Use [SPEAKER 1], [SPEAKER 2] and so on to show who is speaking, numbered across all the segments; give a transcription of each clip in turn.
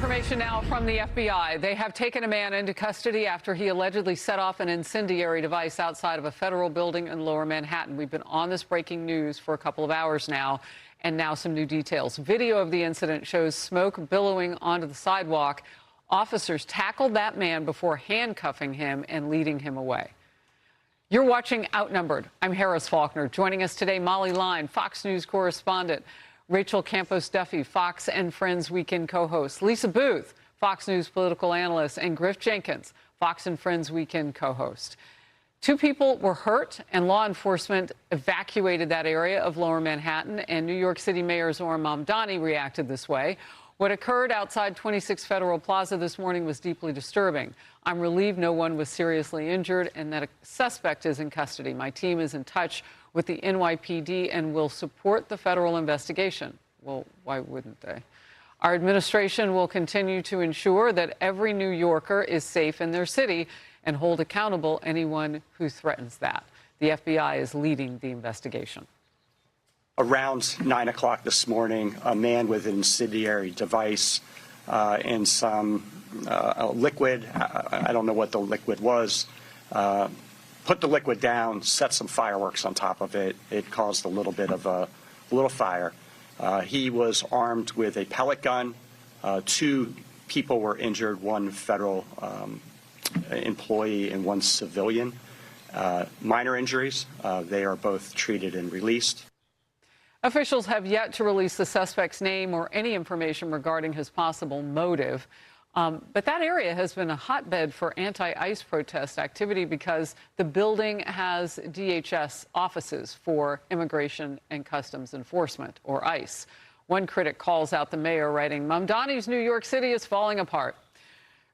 [SPEAKER 1] information now from the FBI. They have taken a man into custody after he allegedly set off an incendiary device outside of a federal building in Lower Manhattan. We've been on this breaking news for a couple of hours now, and now some new details. Video of the incident shows smoke billowing onto the sidewalk. Officers tackled that man before handcuffing him and leading him away. You're watching Outnumbered. I'm Harris Faulkner. Joining us today, Molly Line, Fox News correspondent, Rachel Campos-Duffy, Fox and Friends Weekend co-host, Lisa Booth, Fox News political analyst, and Griff Jenkins, Fox and Friends Weekend co-host. Two people were hurt, and law enforcement evacuated that area of Lower Manhattan, and New York City Mayor Zohran Mamdani reacted this way. What occurred outside 26 Federal Plaza this morning was deeply disturbing. I'm relieved no one was seriously injured and that a suspect is in custody. My team is in touch with the NYPD and will support the federal investigation. Well, why wouldn't they? Our administration will continue to ensure that every New Yorker is safe in their city and hold accountable anyone who threatens that. The FBI is leading the investigation.
[SPEAKER 2] Around 9 o'clock this morning, a man with an incendiary device and some liquid, I don't know what the liquid was, put the liquid down, set some fireworks on top of it. It caused a little bit of a fire. He was armed with a pellet gun. Two people were injured, one federal employee and one civilian. Minor injuries. They are both treated and released.
[SPEAKER 1] Officials have yet to release the suspect's name or any information regarding his possible motive. But that area has been a hotbed for anti-ICE protest activity because the building has DHS offices for Immigration and Customs Enforcement, or ICE. One critic calls out the mayor, writing, "Mamdani's New York City is falling apart."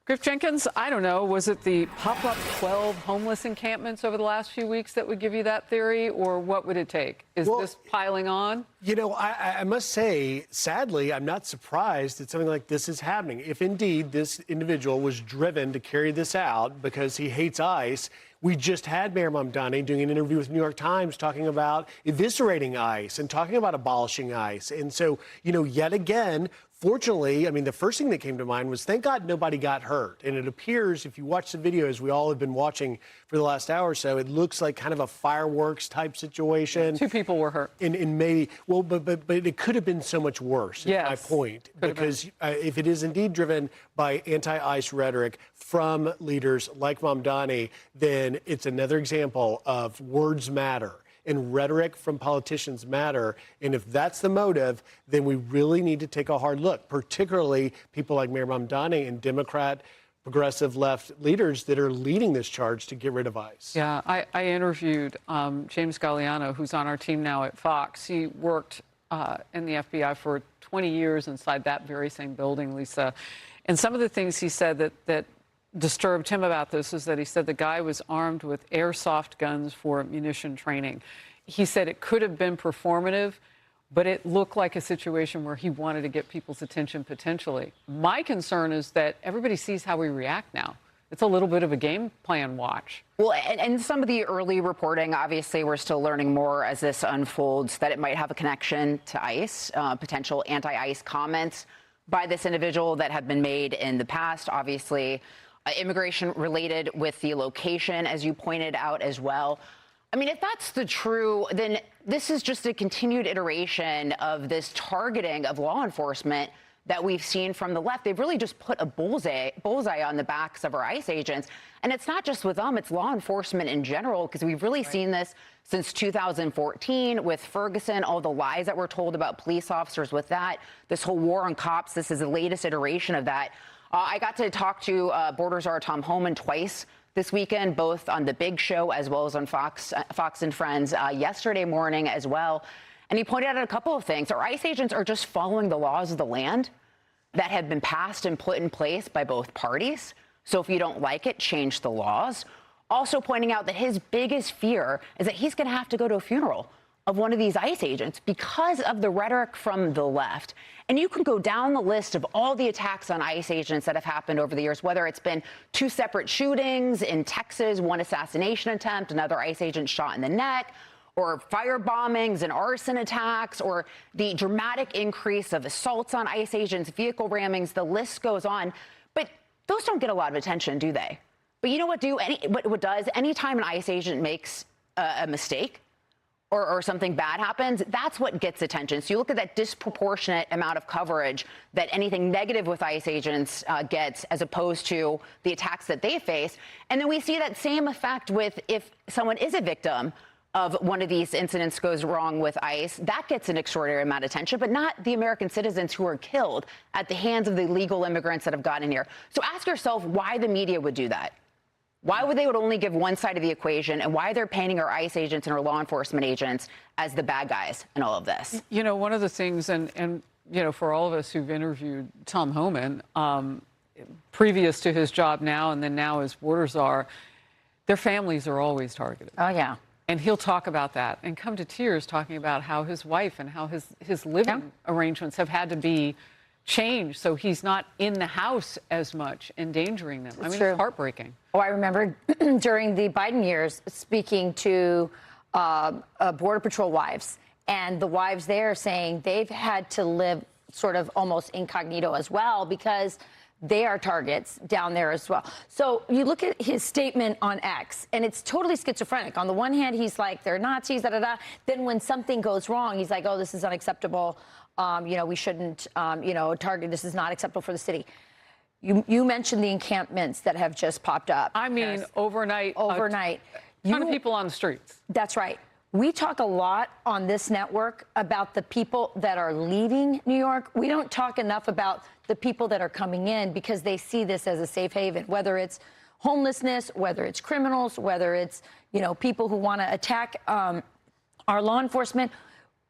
[SPEAKER 1] Griff Jenkins, I don't know, was it the pop-up 12 homeless encampments over the last few weeks that would give you that theory, or what would it take? Is this piling on?
[SPEAKER 3] You know, I must say, sadly, I'm not surprised that something like this is happening. If indeed this individual was driven to carry this out because he hates ICE, we just had Mayor Mamdani doing an interview with New York Times talking about eviscerating ICE and talking about abolishing ICE. And so, you know, yet again, fortunately, I mean, the first thing that came to mind was, thank God nobody got hurt. And it appears, if you watch the video, as we all have been watching for the last hour or so, it looks like kind of a fireworks type situation.
[SPEAKER 1] Two people were hurt.
[SPEAKER 3] And maybe, well, but it could have been so much worse,
[SPEAKER 1] yes,
[SPEAKER 3] is my point. Because if it is indeed driven by anti-ICE rhetoric from leaders like Mamdani, then it's another example of words matter. And rhetoric from politicians matter. And if that's the motive, then we really need to take a hard look, particularly people like Mayor Mamdani and Democrat, progressive left leaders that are leading this charge to get rid of ICE.
[SPEAKER 1] Yeah, I interviewed James Galliano, who's on our team now at Fox. He worked in the FBI for 20 years inside that very same building, Lisa. And some of the things he said that disturbed him about this is that he said the guy was armed with airsoft guns for munition training. He said it could have been performative, but it looked like a situation where he wanted to get people's attention potentially. My concern is that everybody sees how we react now. It's a little bit of a game plan watch.
[SPEAKER 4] Well, and some of the early reporting, obviously, we're still learning more as this unfolds, that it might have a connection to ICE, potential anti-ICE comments by this individual that have been made in the past, obviously. Immigration related with the location, as you pointed out as well. I mean, if that's the true, then this is just a continued iteration of this targeting of law enforcement that we've seen from the left. They've really just put a bullseye on the backs of our ICE agents. And it's not just with them, it's law enforcement in general, because we've really seen this since 2014 with Ferguson, all the lies that were told about police officers with that, this whole war on cops. This is the latest iteration of that. I got to talk to Border Czar Tom Homan twice this weekend, both on The Big Show as well as on Fox and Friends yesterday morning as well. And he pointed out a couple of things. Our ICE agents are just following the laws of the land that have been passed and put in place by both parties. So if you don't like it, change the laws. Also pointing out that his biggest fear is that he's going to have to go to a funeral of one of these ICE agents because of the rhetoric from the left. And you can go down the list of all the attacks on ICE agents that have happened over the years, whether it's been two separate shootings in Texas, one assassination attempt, another ICE agent shot in the neck, or fire bombings and arson attacks, or the dramatic increase of assaults on ICE agents, vehicle rammings, the list goes on. But those don't get a lot of attention, do they? But you know what does? Anytime an ICE agent makes a mistake or something bad happens, that's what gets attention. So you look at that disproportionate amount of coverage that anything negative with ICE agents gets, as opposed to the attacks that they face. And then we see that same effect with if someone is a victim of one of these incidents goes wrong with ICE, that gets an extraordinary amount of attention, but not the American citizens who are killed at the hands of the illegal immigrants that have gotten here. So ask yourself why the media would do that. Why would they only give one side of the equation, and why they're painting our ICE agents and our law enforcement agents as the bad guys in all of this?
[SPEAKER 1] You know, one of the things, and you know, for all of us who've interviewed Tom Homan, previous to his job now and then now as border czar, their families are always targeted.
[SPEAKER 4] Oh, yeah.
[SPEAKER 1] And he'll talk about that and come to tears talking about how his wife and how his living arrangements have had to be changed so he's not in the house as much, endangering them. I mean, it's heartbreaking.
[SPEAKER 5] Oh, I remember during the Biden years speaking to Border Patrol wives, and the wives there saying they've had to live sort of almost incognito as well because they are targets down there as well. So you look at his statement on X, and it's totally schizophrenic. On the one hand, he's like, they're Nazis, da, da, da. Then when something goes wrong, he's like, oh, this is unacceptable. You know, we shouldn't, you know, target, this is not acceptable for the city. You mentioned the encampments that have just popped up.
[SPEAKER 1] I mean, overnight.
[SPEAKER 5] Overnight.
[SPEAKER 1] A ton of people on the streets.
[SPEAKER 5] That's right. We talk a lot on this network about the people that are leaving New York. We don't talk enough about the people that are coming in because they see this as a safe haven, whether it's homelessness, whether it's criminals, whether it's, you know, people who want to attack our law enforcement.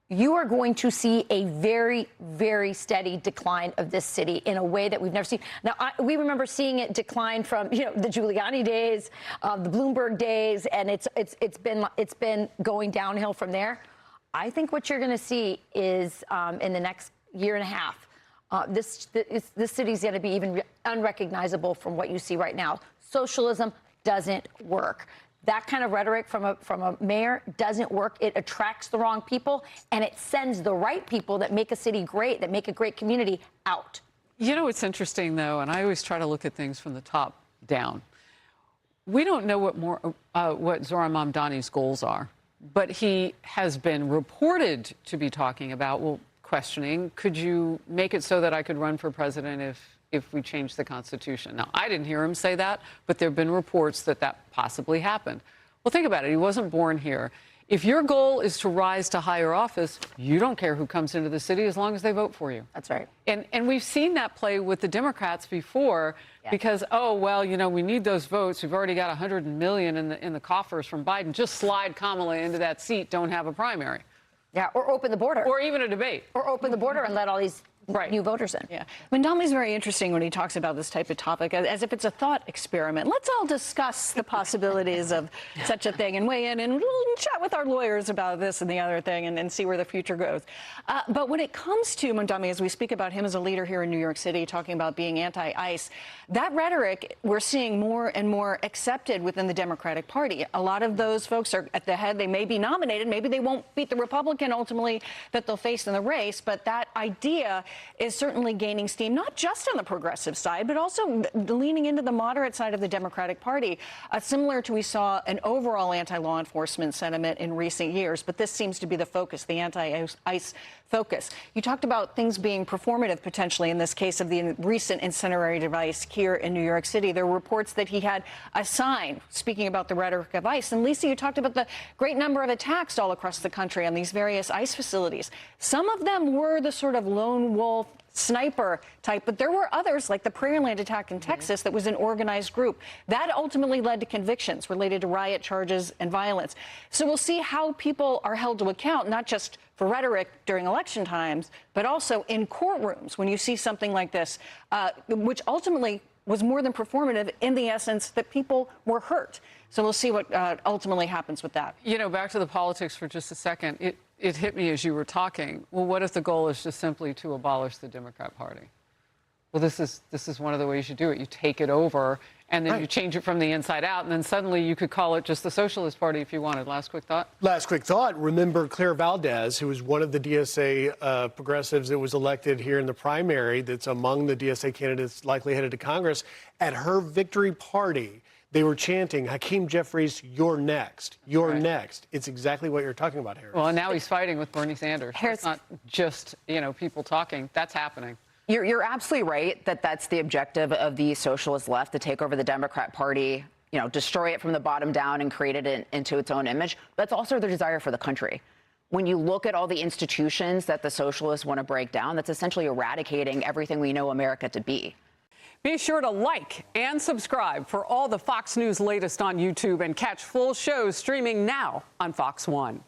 [SPEAKER 5] You are going to see a very, very steady decline of this city in a way that we've never seen. Now, we remember seeing it decline from, you know, the Giuliani days, the Bloomberg days, and it's been going downhill from there. I think what you're going to see is in the next year and a half, this city's going to be even unrecognizable from what you see right now. Socialism doesn't work. That kind of rhetoric from a mayor doesn't work. It attracts the wrong people, and it sends the right people that make a city great, that make a great community, out.
[SPEAKER 1] You know, it's interesting, though, and I always try to look at things from the top down. We don't know what Zohran Mamdani's goals are, but he has been reported to be talking about, well, questioning, could you make it so that I could run for president if we change the Constitution? Now, I didn't hear him say that, but there have been reports that possibly happened. Well, think about it. He wasn't born here. If your goal is to rise to higher office, you don't care who comes into the city as long as they vote for you.
[SPEAKER 5] That's right.
[SPEAKER 1] And we've seen that play with the Democrats before because, oh, well, you know, we need those votes. We've already got 100 million in the coffers from Biden. Just slide Kamala into that seat. Don't have a primary.
[SPEAKER 5] Yeah, or open the border.
[SPEAKER 1] Or even a debate.
[SPEAKER 5] Or open the border and let all these new voters in.
[SPEAKER 6] Yeah. Mamdani's very interesting when he talks about this type of topic as if it's a thought experiment. Let's all discuss the possibilities of such a thing and weigh in and we'll chat with our lawyers about this and the other thing and see where the future goes. But when it comes to Mamdani, as we speak about him as a leader here in New York City, talking about being anti-ICE, that rhetoric we're seeing more and more accepted within the Democratic Party. A lot of those folks are at the head. They may be nominated. Maybe they won't beat the Republican ultimately that they'll face in the race. But that idea is certainly gaining steam, not just on the progressive side, but also leaning into the moderate side of the Democratic Party, similar to we saw an overall anti-law enforcement sentiment in recent years. But this seems to be the focus, the anti-ICE focus. You talked about things being performative potentially in this case of the recent incendiary device here in New York City. There were reports that he had a sign speaking about the rhetoric of ICE. And Lisa, you talked about the great number of attacks all across the country on these various ICE facilities. Some of them were the sort of lone wolf sniper type, but there were others like the Prairieland attack in Texas that was an organized group. That ultimately led to convictions related to riot charges and violence. So we'll see how people are held to account, not just for rhetoric during election times, but also in courtrooms when you see something like this, which ultimately was more than performative in the essence that people were hurt. So we'll see what ultimately happens with that.
[SPEAKER 1] You know, back to the politics for just a second. It hit me as you were talking. Well, what if the goal is just simply to abolish the Democrat Party? Well, this is one of the ways you do it. You take it over, and then you change it from the inside out, and then suddenly you could call it just the Socialist Party if you wanted. Last quick thought?
[SPEAKER 3] Last quick thought. Remember Claire Valdez, who was one of the DSA progressives that was elected here in the primary, that's among the DSA candidates likely headed to Congress. At her victory party, they were chanting, Hakeem Jeffries, you're next. You're next. It's exactly what you're talking about, Harris.
[SPEAKER 1] Well, and now he's fighting with Bernie Sanders.
[SPEAKER 4] Harris,
[SPEAKER 1] it's not just, people talking. That's happening.
[SPEAKER 4] You're absolutely right that that's the objective of the socialist left, to take over the Democrat Party, destroy it from the bottom down and create it into its own image. That's also their desire for the country. When you look at all the institutions that the socialists want to break down, that's essentially eradicating everything we know America to be.
[SPEAKER 1] Be sure to like and subscribe for all the Fox News latest on YouTube, and catch full shows streaming now on Fox One.